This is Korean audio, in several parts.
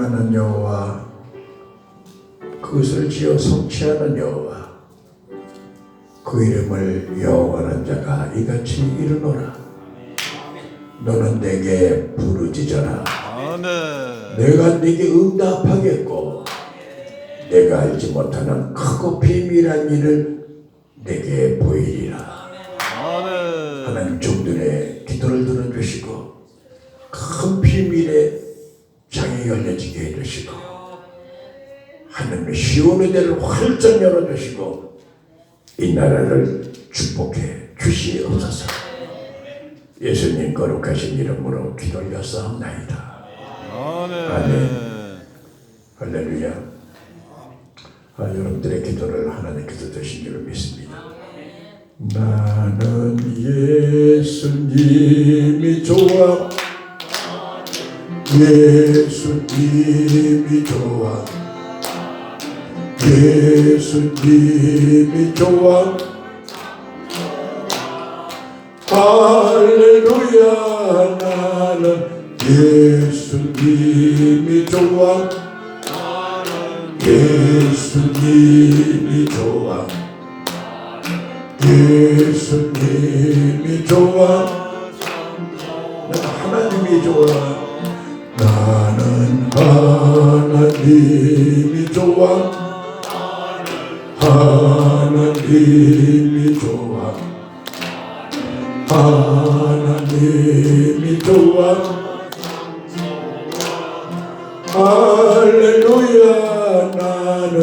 사랑하는 여호와, 그것을 지어 성취하는 여호와, 그 이름을 여호와는 자가 이같이 이르노라. 너는 내게 부르짖어라. 내가 네게 응답하겠고, 내가 알지 못하는 크고 비밀한 일을 내게 보이리라. 하나님, 종들의 기도를 들어주시고 큰 비밀의 창이 열려지게 해주시고 하나님의 쉬운 의대를 활짝 열어주시고 이 나라를 축복해 주시옵소서. 예수님 거룩하신 이름으로 기도 올렸사옵나이다. 아멘. 할렐루야. 여러분들의 기도를 하나님께서 드신 줄을 믿습니다. 나는 예수님이 좋아, 예수님이 좋아, 예수님이 좋아. 할렐루야. 나는 예수님이 좋아, 예수님이 좋아, 예수님이 좋아. 나는 하나님이 좋아, 나는 하나님이 좋아, 하나님이 좋아, 하나님이 좋아. 할렐루야. 나는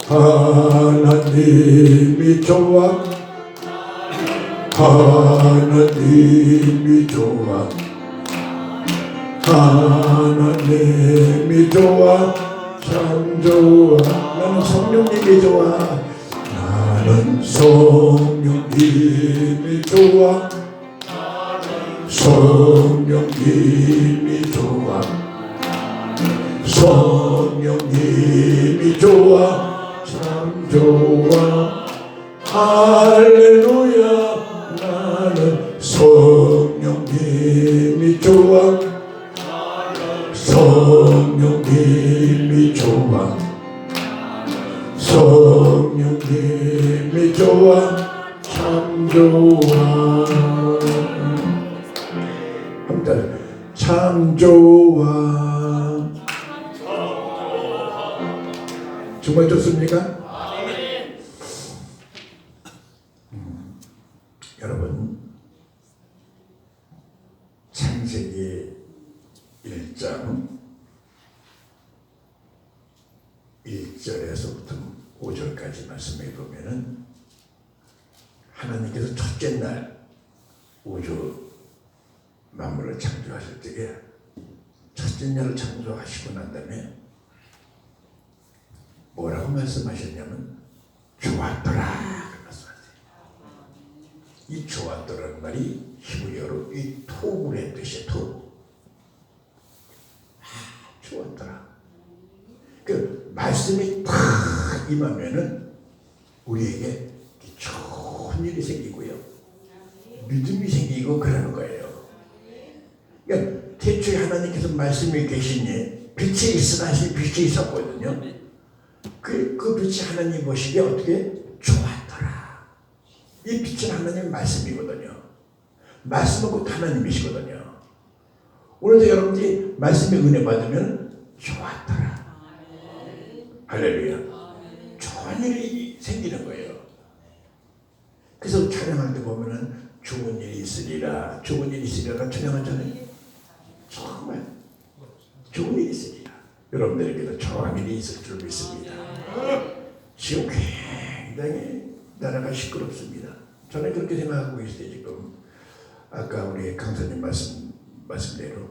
하나님이 좋아, 하나님이 좋아, 하나님이 좋아. 참 좋아. 나는 성령님이 좋아, 나는 성령님이 좋아, 성령님이 좋아, 성령님이 좋아. 참 좋아. 할렐루야. 나는 성령님이 좋아, 성령님이 좋아, 성령님이 좋아. 참 좋아. 한번 참 좋아. 정말 좋습니까? 여러분, 창세기 1장 1절에서부터 5절까지 말씀해 보면은 하나님께서 첫째 날 우주 만물을 창조하실 때에 첫째 날을 창조하시고 난 다음에 뭐라고 말씀하셨냐면 좋았더라. 이 좋았더라는 말이 히브리어로 이 토브의 뜻이에요. 토. 좋았더라. 그 말씀이 탁 임하면은 우리에게 좋은 일이 생기고요, 믿음이 생기고 그러는 거예요. 그러니까 태초에 하나님께서 말씀이 계시니 빛이 있으라 하시니 빛이 있었거든요. 그 빛이 하나님 보시기에 어떻게 좋았더라. 이 빛은 하나님의 말씀이거든요. 말씀은 곧 하나님이시거든요. 오늘도 여러분들이 말씀의 은혜 받으면 좋았더라. 할렐루야. 좋은 일이 생기는 거예요. 그래서 찬양할 때 보면은 좋은 일이 있으리라, 좋은 일이 있으리라 찬양하잖아요. 정말 좋은 일이 있으리라. 여러분들에게도 좋은 일이 있을 줄 믿습니다. 지금 굉장히 나라가 시끄럽습니다. 저는 그렇게 생각하고 있어요. 지금 아까 우리 강사님 말씀대로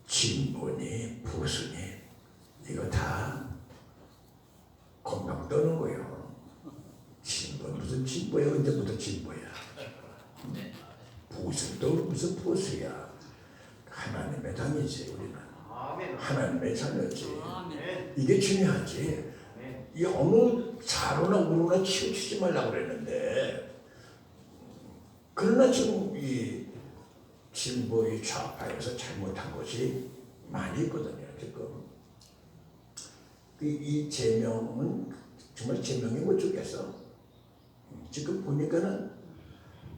진보니 보수니 이거 다 건강 떠는 거예요. 진보 무슨 진보야? 언제부터 진보야? 보수도 무슨 보수야? 하나님의 당이지. 우리는 하나님의 자녀지. 이게 중요하지. 이 어느 좌로나 우로나 치우치지 말라고 그랬는데, 그러나 지금 이 진보의 좌파에서 잘못한 것이 많이 있거든요. 지금 이 제명은 정말 제명이 못 죽겠어. 지금 보니까는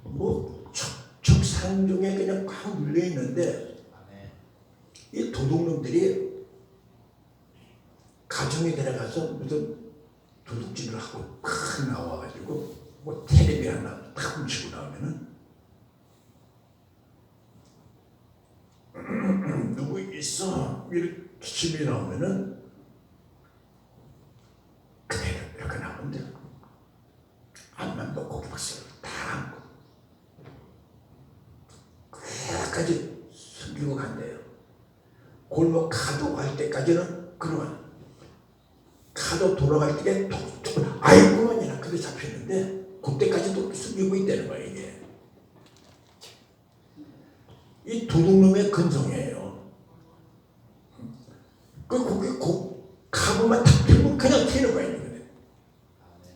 뭐 척척산중에 그냥 꽉 물려 있는데 이 도둑놈들이 가정에 들어가서 무슨 도둑질을 하고 팍 나와가지고 뭐 텔레비 하나 탁 훔치고 나오면은 누구 있어 이렇게 집에 나오면은 그대로 이렇게 나오면 돼. 앞만 먹고 박스를 다 안고 끝까지 숨기고 간대요. 골목 가도 갈 때까지는 그러면 가도 돌아갈 때 톡톡 아이고만이나 그래 잡혔는데 그때까지도 숨기고 있다는 거예요. 이게 이 도둑놈의 근성이에요. 거기 가보만 탁 피면 그냥 튀는 거예요.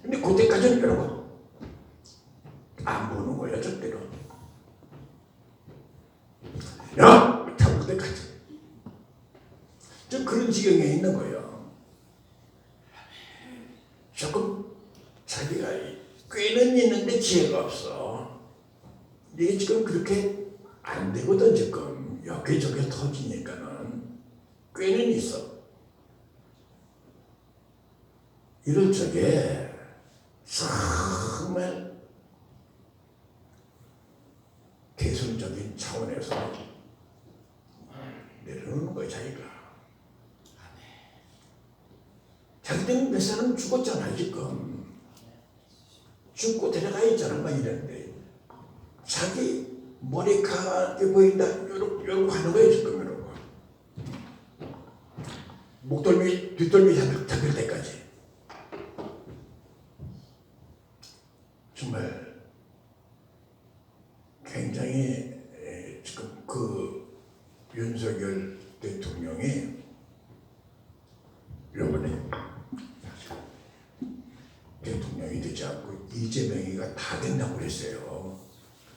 근데 그때까지는 그러고 안 보는 거예요. 절대로. 야! 잡을 때까지. 좀 그런 지경에 있는 거예요. 조금 자기가 꾀는 있는데 지혜가 없어. 이게 지금 그렇게 안 되거든. 지금 여기저기 터지니까는 꾀는 있어. 이럴 적에 정말 개선적인 차원에서 내려놓는 거예요. 자기 때문에 몇 사람 죽었잖아. 지금 죽고 데려가 있잖아. 막 이랬는데 자기 머리카락이 보인다. 요렇게 하는 거예요. 지금 이러고 목덜미 뒷덜미 잡힐 때까지. 정말 굉장히 지금 그 윤석열 대통령이 이번에 대통령이 되지 않고 이재명이가 다 된다고 그랬어요.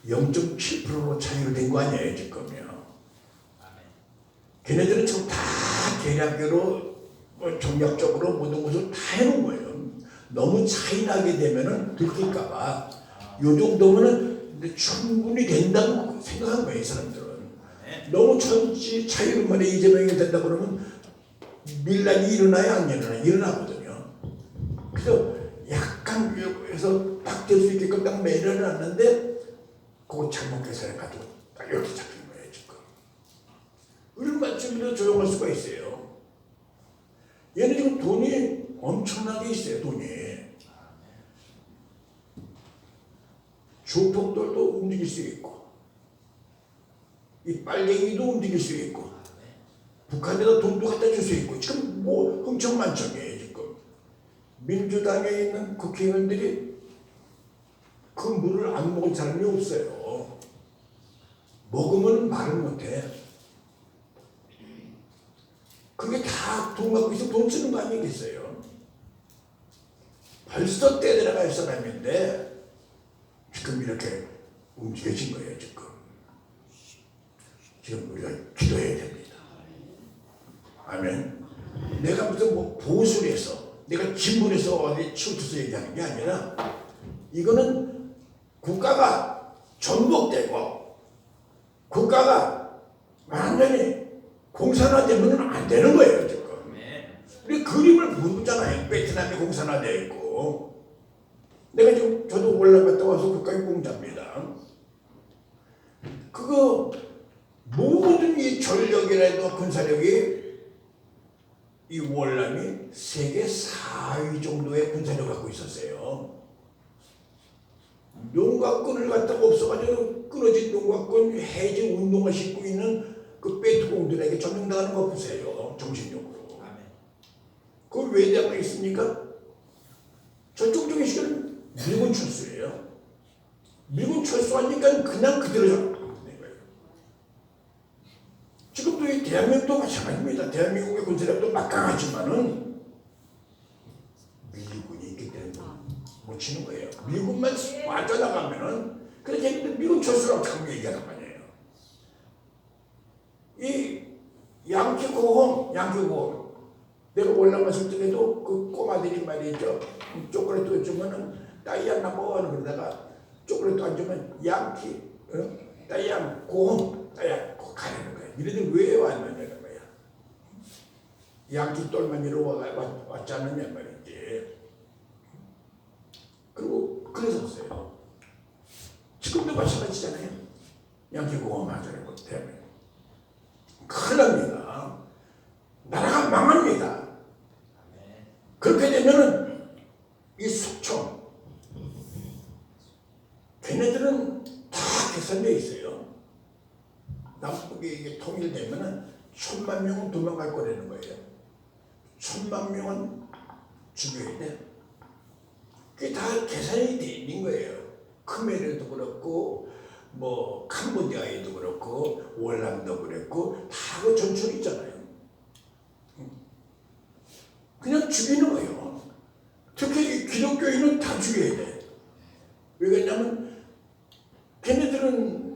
0.7%로 차이로 된 거 아니에요 지금요. 걔네들은 지금 다 계략으로 전략적으로 모든 것을 다 해놓은 거예요. 너무 차이 나게 되면은 들킬까봐 요 정도면은 충분히 된다고 생각한 거예요. 이 사람들은. 너무 차이로만 이재명이 된다 그러면 밀란이 일어나야 안 일어나? 일어나거든요. 그래서 약간 해서 딱 될 수 있게끔 딱 매려놨는데 그거 잘못 계산해가지고 딱 이렇게 잡힌 거예요. 지금. 얼마쯤이나 조용할 수가 있어요. 얘는 지금 돈이 엄청나게 있어요. 돈이. 조폭들도 움직일 수 있고 이 빨갱이도 움직일 수 있고 북한에다 돈도 갖다 줄 수 있고 지금 뭐 흥청만청이에요. 지금 민주당에 있는 국회의원들이 그 물을 안 먹은 사람이 없어요. 먹으면 말을 못해. 그게 다 돈 갖고 있어 돈 쓰는 거 아니겠어요? 벌써 떼들어갈 사람인데 지금 이렇게 움직여진 거예요. 지금 우리가 기도해야 됩니다. 아멘. 내가 무슨 뭐 보수를 해서 내가 진보해서 어디 치우쳐서 얘기하는 게 아니라 이거는 국가가 전복되고 국가가 완전히 공산화되면 안 되는 거예요. 지금. 우리 그림을 보잖아요. 베트남이 공산화되어 있고 내가 지금 저도 올라갔다 와서 국가의 공자입니다. 그거 모든 이 전력이라도 군사력이 이 월남이 세계 4위 정도의 군사력을 갖고 있었어요. 농가꾼을 갖다가 없어가지고 끊어진 농가꾼 해지 운동을 싣고 있는 그 빼투공들에게 점령당하는 거 보세요. 정신력으로. 그걸 왜 당하겠습니까? 저쪽 쪽의 시간은 미군 철수예요. 미군 철수하니까 그냥 그대로 잡는 거예요. 지금도 이 대한민국도 마찬가지입니다. 대한민국의 군사력도 막강하지만은 미군이 있기 때문에 못 치는 거예요. 미군만 빠져나가면은 그렇게 했는데 미군 철수라고 자꾸 얘기하는 거 아니에요. 양키고홈. 내가 올라갔을 적에도 그 꼬마들이 말이죠. 초콜릿 주면은 다이안 넘버원 그러다가 초콜릿 안 주면 양키, 다이안 고홈, 다이안 가라는 거야. 이래들 왜 왔느냐는 거야. 양키 똘마니로 왔지 않느냐 말이지. 그리고 그랬었어요. 지금도 마찬가지잖아요. 양키 고홈 하자는 것 때문에. 큰일 납니다. 나라가 망합니다. 그렇게 되면은 이 숙청 걔네들은 다 계산되어 있어요. 남북이 이게 통일되면은 1000만 명은 도망갈 거라는 거예요. 1000만 명은 죽여야 돼. 그게 다 계산이 돼 있는 거예요. 크메르도 그렇고 뭐 캄보디아에도 그렇고 월남도 그랬고 다 그 전철 있잖아요. 그냥 죽이는 거예요. 특히 기독교인은 다 죽여야 돼. 왜 그러냐면 걔네들은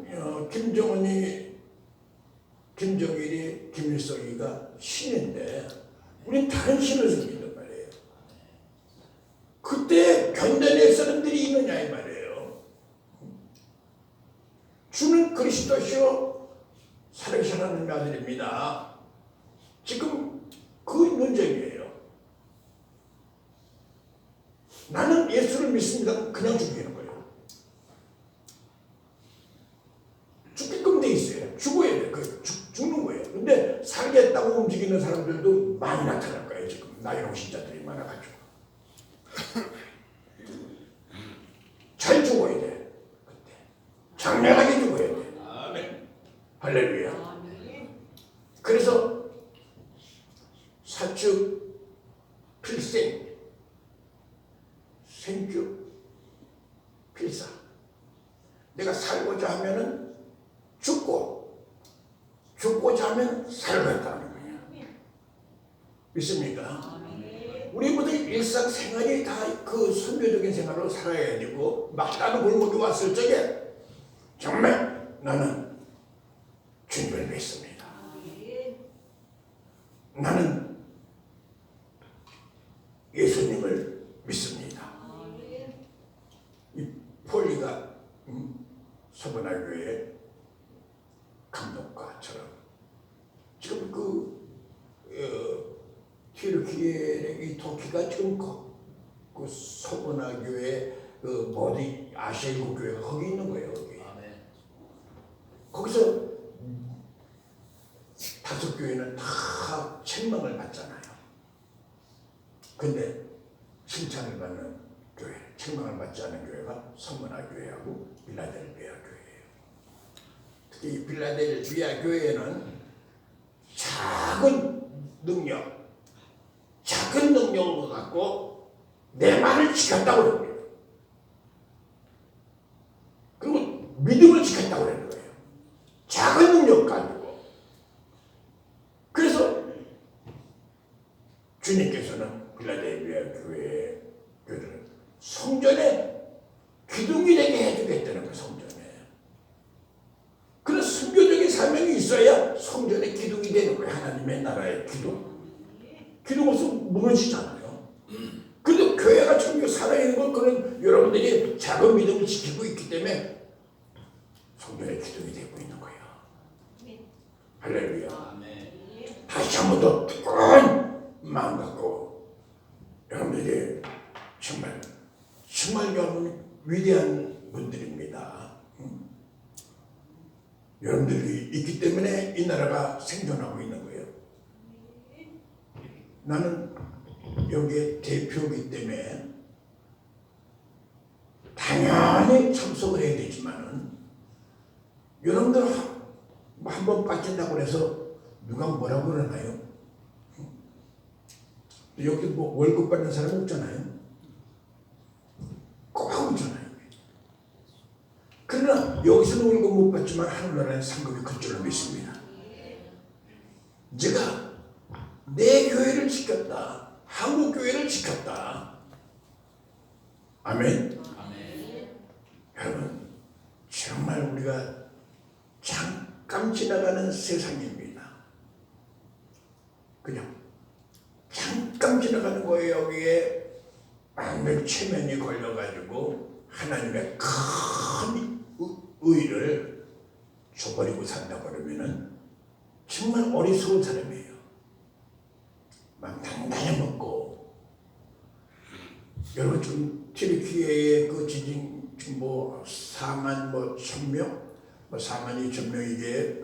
김정일이 김일성이가 신인데 우린 다른 신을 섬긴단 말이에요. 그때 견뎌낼 사람들이 있느냐 이 말이에요. 주는 그리스도시요 살아계시는 아들입니다. 지금 그 논쟁이에요. 나는 예수를 믿습니다. 그냥 죽이는 거예요. 죽게끔 돼 있어요. 죽어야 돼. 죽는 거예요. 근데 살겠다고 움직이는 사람들도 많이 나타날 거예요. 지금 나이롱 신자들이 많아가지고. 잘 죽어야 돼. 그때 장렬하게 죽어야 돼. 아멘. 할렐루야. 그래서 사축 필생 생주 필사. 내가 살고자 하면은 죽고자 하면 살겠다는 거야. 믿습니까? 우리 모두 일상생활이 다 그 선교적인 생활로 살아야 되고 막다른 골목에 왔을 적에 정말 나는 주님을 믿습니다. 나는 예수님을 믿습니다. 이 폴리가 서번화교회 감독과처럼 지금 튀르키예 이 터키가 지금 그 서번화교회 어디 아시아 일곱 교회가 거기 있는 거예요. 거기. 거기서 5교회는 다 책망을 받잖아요. 근데 칭찬을 받는 교회, 책망을 받지 않은 교회가 서문화교회하고 빌라델비아 교회예요. 특히 이 빌라델비아 교회는 작은 능력을 갖고 내 말을 지켰다고 그래요. 그리고 믿음을 지켰다고 그러는 거예요. 작은 능력 가지고. 그래서 주님께서는 빌라델비아 교회를 성전에 기둥이 되게 해주겠다는 거예요. 성전에. 그런 선교적인 사명이 있어야 성전의 기둥이 되는 거예요. 하나님의 나라의 기둥. 기둥 없으면 무너지잖아요. 그래도 교회가 지금 살아있는 건 그런 여러분들이 작은 믿음을 지키고 있기 때문에 성전의 기둥이 되고 있는 거예요. 할렐루야. 다시 한 번 더 뜨거운 마음 갖고 여러분들이 정말 여러분 위대한 분들입니다. 여러분들이 있기 때문에 이 나라가 생존하고 있는 거예요. 나는 여기에 대표이기 때문에 당연히 참석을 해야 되지만은 여러분들 한 번 빠진다고 해서 누가 뭐라고 그러나요? 여기 뭐 월급 받는 사람 없잖아요. 꼭 오잖아요. 그러나 여기서는 월급 못 받지만 하늘나라에 상급이 클 줄로 믿습니다. 제가 내 교회를 지켰다. 한국 교회를 지켰다. 아멘. 여러분 정말 우리가 잠깐 지나가는 세상입니다. 그냥 잠깐 지나가는 거예요. 여기에 만일 체면이 걸려가지고 하나님의 큰 의를 줘버리고 산다 그러면은 정말 어리석은 사람이에요. 막 당당히 먹고. 여러분 지금 튀르키예의 그 지진 지금 뭐 4만 뭐 1,000명, 뭐 4만 2천 명 이게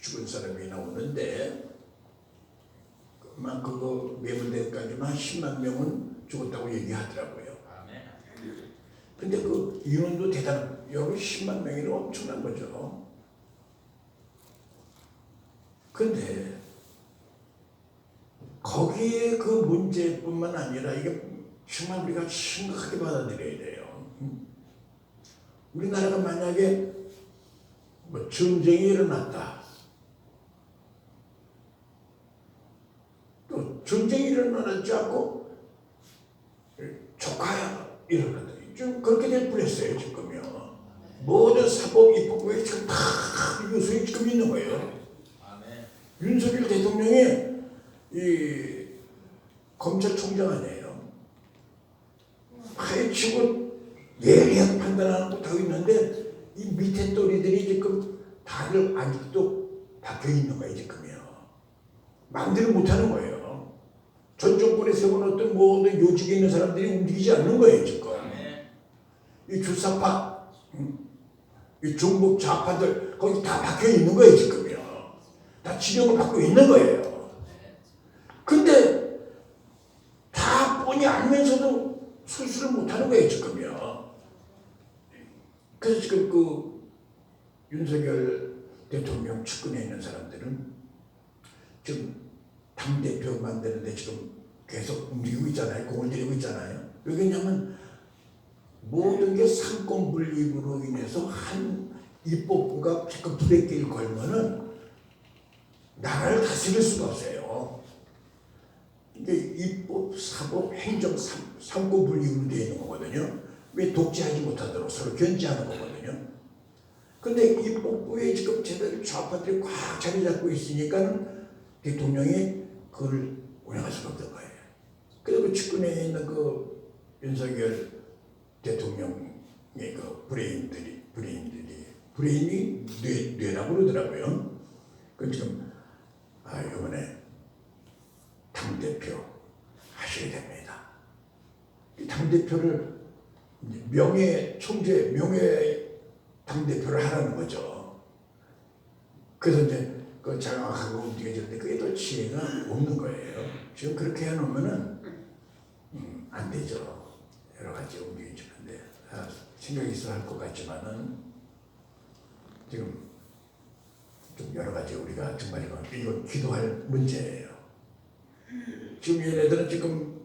죽은 사람이 나오는데, 만 그거 매몰되기까지만 10만 명은 죽었다고 얘기하더라고요. 근데 그 인원도 대단한, 여기 10만 명이면 엄청난 거죠. 근데 거기에 그 문제뿐만 아니라 이게 정말 우리가 심각하게 받아들여야 돼요. 우리나라가 만약에 뭐 전쟁이 일어났다. 또 전쟁이 일어나지 않고 조카야 일어났다. 좀 그렇게 될 뻔했어요 지금요. 모든 사법 입법부에 지금 다 요소에 지금 있는 거예요. 윤석열 대통령이 이 검찰총장 아니에요. 파헤치고 예리하게 판단하는 거 다 있는데 이 밑에 또리들이 지금 다들 아직도 박혀 있는 거예요 지금요. 마음대로 못하는 거예요. 전 정권에 세워놓던 모든 요직에 있는 사람들이 움직이지 않는 거예요 지금. 이 주사파, 이 중국 좌파들 거기 다 박혀 있는 거예요 지금요. 다 지령을 받고 있는 거예요. 근데 다 뻔히 알면서도 수술을 못하는 거예요 지금요. 그래서 지금 그 윤석열 대통령 측근에 있는 사람들은 지금 당대표 만드는데 지금 계속 움직이고 있잖아요. 공을 들이고 있잖아요. 왜냐면 모든 게 상권 분립으로 인해서 한 입법부가 자꾸 브레이크를 걸면은 나라를 다스릴 수가 없어요. 이게 입법, 사법, 행정, 상권 분립으로 되어 있는 거거든요. 왜 독재하지 못하도록 서로 견제하는 거거든요. 근데 입법부에 지금 제대로 좌파들이 꽉 자리 잡고 있으니까 대통령이 그걸 운영할 수가 없는 거예요. 그래서 그 측근에 있는 그 윤석열 대통령의 그 브레인이 뇌라고 그러더라고요. 그 지금 이번에 당대표 하셔야 됩니다. 이 당대표를 총재 명예 당대표를 하라는 거죠. 그래서 이제 그 장악하고 움직여지는데 그게 또 지혜가 없는 거예요. 지금 그렇게 해놓으면은 안 되죠. 여러 가지 움직이는데 신경이 있어 할 것 같지만은 지금 좀 여러 가지 우리가 정말 이건 기도할 문제예요. 지금 얘네들은 지금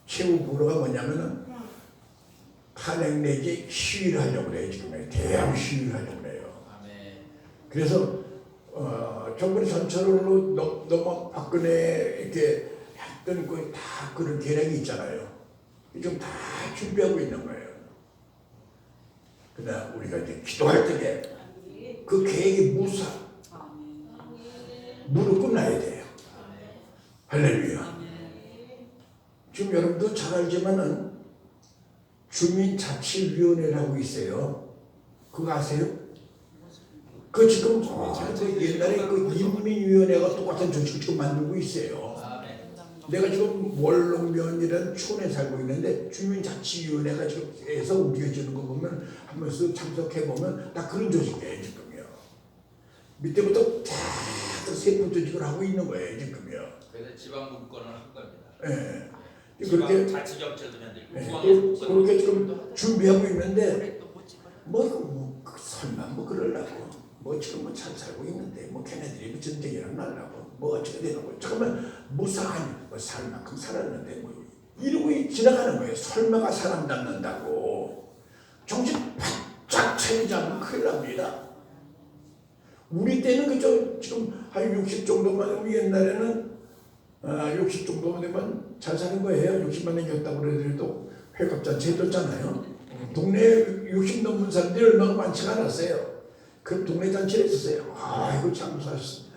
최후 보루가 뭐냐면은 탄핵 내지 시위를 하려고 그래요. 지금 대형 시위를 하려고 그래요. 그래서 정부의 전철로 너무 박근혜 이렇게 했던 그 다 그런 계략이 있잖아요. 지금 다 준비하고 있는 거예요. 그러나 우리가 이제 기도할 때에 그 계획이 무릎 꿇나야 돼요. 할렐루야. 지금 여러분도 잘 알지만은 주민자치위원회라고 있어요. 그거 아세요? 그 지금 옛날에 그 인민위원회가 똑같은 조직을 지금 만들고 있어요. 내가 지금 월롱면이라는 촌에 살고 있는데 주민자치위원회가 지금 해서 움직여지는 거 보면 한 번씩 참석해 보면 다 그런 조직이에요 지금요. 밑에부터 다 세부 조직을 하고 있는 거예요 지금요. 그래서 지방 분권을 한 겁니다. 네. 그렇게 자치정책도 만들고 네. 그렇게 지금 준비하고 있는데 설마 그러려고 지금 잘 살고 있는데 걔네들이 전쟁이랑 날라고 어떻게 되는 잠깐만 무사하니 살 만큼 살았는데 이러고 지나가는 거예요. 설마가 사람 잡는다고 정신 바짝 차리지 않으면 큰일 납니다. 우리 때는 그저 지금 한 60 정도만 우리 옛날에는 60 정도만 되면 잘 사는 거예요. 60만 원 겼다고 그래도 회갑잔치 해줬잖아요. 동네에 60 넘는 사람들이 얼마나 많지가 않았어요. 그 동네 잔치를 했었어요. 아이고 참 무사하셨습니다.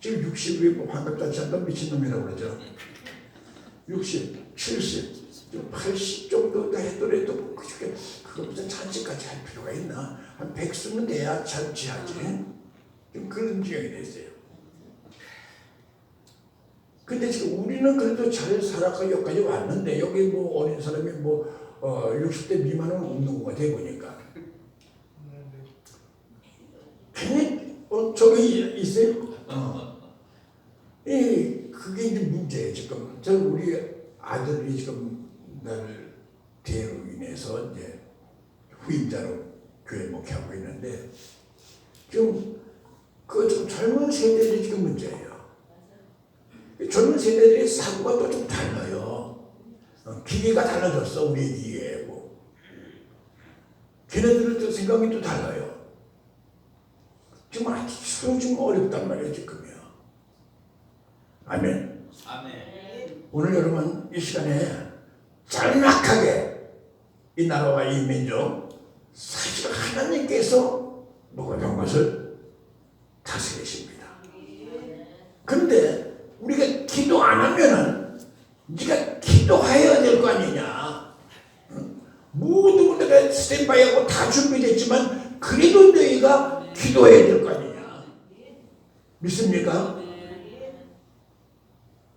지금 60이 뭐 환갑잔치 한다면 미친놈이라고 그러죠. 60, 70, 80 정도 했더라도 그거 무슨 잔치까지 할 필요가 있나? 한 100수는 돼야 잔치하지. 좀 그런 지경이 됐어요. 근데 지금 우리는 그래도 잘 살아가 여기까지 왔는데, 여기 뭐 어린 사람이 뭐 60대 미만은 없는 것 같아 보니까. 괜히 저기 있어요. 그게 이제 문제예요. 지금 우리 아들이 지금 나를 대로 인해서 이제 후임자로 교회 목회하고 있는데, 지금 좀 젊은 세대들이 지금 문제예요. 젊은 세대들의 사고가 또 좀 달라요. 기계가 달라졌어, 우리 기계고. 걔네들은 또 생각이 또 달라요. 지금 아직도 좀 어렵단 말이에요, 지금이요. 아멘. 아멘. 오늘 여러분 이 시간에 짤막하게 이 나라와 이 민족, 사실 하나님께서 모든 것을 다스리십니다. 근데 우리가 기도 안 하면은 네가 기도해야 될 거 아니냐. 모든 내가 스탠바이하고 다 준비됐지만 그래도 너희가 기도해야 될 거 아니냐. 믿습니까?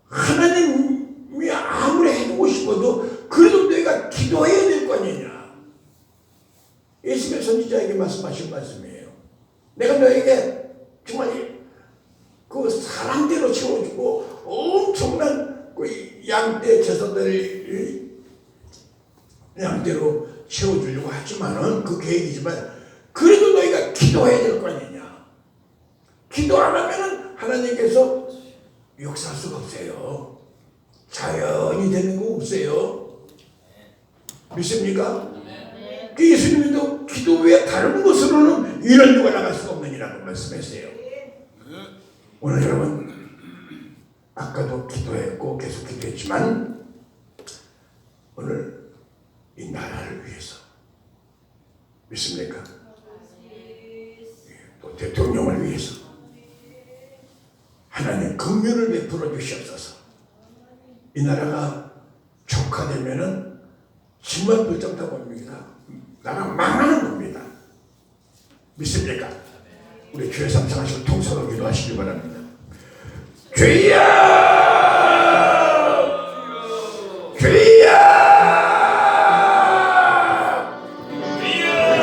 하나님이 아무리 해주고 싶어도 그래도 너희가 기도해야 될 거 아니냐. 예수님 선지자에게 말씀하신 말씀이에요. 내가 너에게 정말 그 사람대로 채워주고 엄청난 그 양떼 제사들 양대로 채워주려고 하지만은 그 계획이지만 그래도 너희가 기도해야 될 거 아니냐. 기도 안 하면은 하나님께서 역사할 수가 없어요. 자연이 되는 거 없어요. 믿습니까? 예수님도 기도 외에 다른 것으로는 이런 누가 나갈 수가 없느니라고 말씀했어요. 오늘 여러분 아까도 기도했고 계속 기도했지만 오늘 이 나라를 위해서 믿습니까? 또 대통령을 위해서 하나님 긍휼을 베풀어 주시옵소서. 이 나라가 족화되면은 정말 불장다 봅니다. 나라 망하는 겁니다. 믿습니까? 우리 주의 삼상하시고 통성으로 기도하시기 바랍니다. 주여! 주여!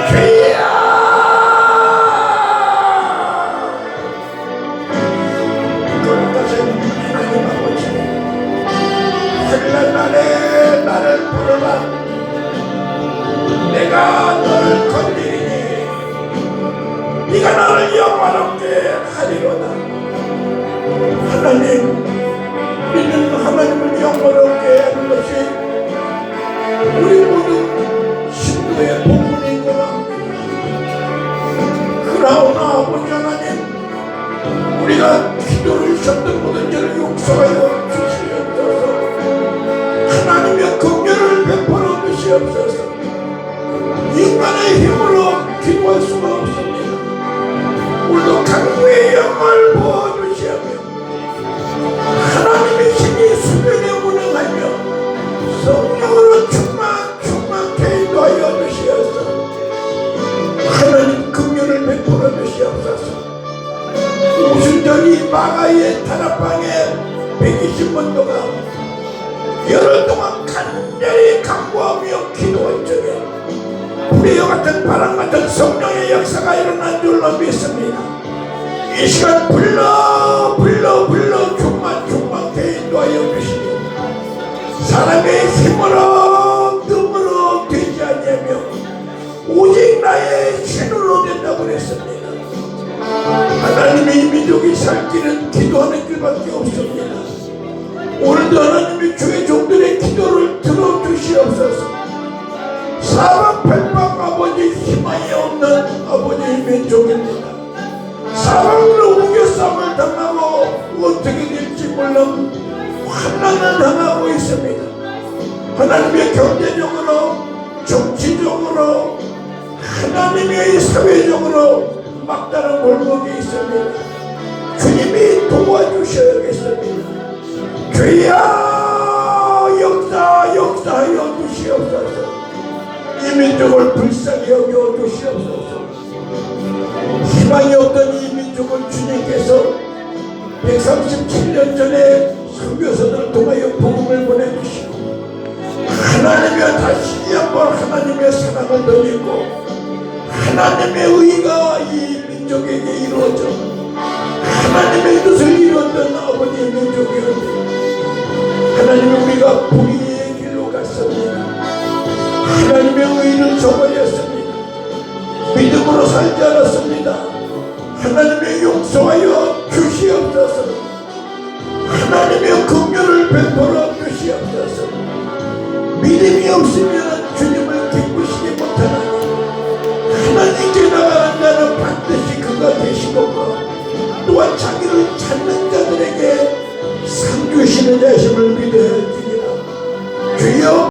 주여! 거룩하신 하나님 아버지, 환난 날에 나를 부르라. 내가 너를 건지리니 네가 나를 영화롭게 하리로다. 하나님, 믿는 하나님을 영화롭게 하는 것이 우리 모두 신도의 본분인 것 같습니다. 그러나 아버지 하나님, 우리가 기도를 셨던 모든 죄를 용서하여 주시옵소서. 하나님의 긍휼을 베풀어 주시옵소서. 인간의 힘으로 기도할 수가 없습니다. 오늘도 강구의 영을 부어주시옵소서. 하나님의 신이 수면에 운행하며 성령으로 충만케 인도하여 주시옵소서. 하나님 긍휼을 베풀어 주시옵소서. 오순절이 마가의 다락방에 120번도가 열흘 동안 간절히 간구하며 기도할 적에 불의와 같은 바람 같은 성령의 역사가 일어난 줄로 믿습니다. 이 시간 불러 충만케 인도하여 주시니 사람의 힘으로 능으로 되지 않냐며 오직 나의 신으로 된다고 했습니다. 하나님의 민족이 살 길은 기도하는 길밖에 없습니다. 오늘도 하나님의 주의 종들의 기도를 들어주시옵소서. 사방팔방 아버지 희망이 없는 아버지의 민족입니다. 사방으로 우겨쌈을 당하고 어떻게 될지 몰라 환난을 당하고 있습니다. 하나님의 경제적으로 정치적으로 하나님의 사회적으로 막다른 골목이 있습니다. 주님이 도와주셔야겠습니다. 주여 역사하여 주시옵소서. 이 민족을 불쌍히 여겨 주시옵소서. 희망이 없던 이 민족을 주님께서 137년 전에 선교사들을 통하여 복음을 보내주시고 하나님의 다시 한번 하나님의 사랑을 드리고 하나님의 의가 이 민족에게 이루어져 하나님의 뜻을 이루었던 아버지의 민족이었는데 하나님의 우리가 불의의 길로 갔습니다. 하나님의 의를 저버렸습니다. 믿음으로 살지 않았습니다. 하나님의 용서하여 주시옵소서. 하나님의 긍휼을 베풀어 주시옵소서. 믿음이 없으면 주님을 기쁘시게 못하나니 하나님께 나가는 자는 반드시 그가 되시고 또한 자기를 찾는 자들에게 상 주시는 자심을 믿어야지.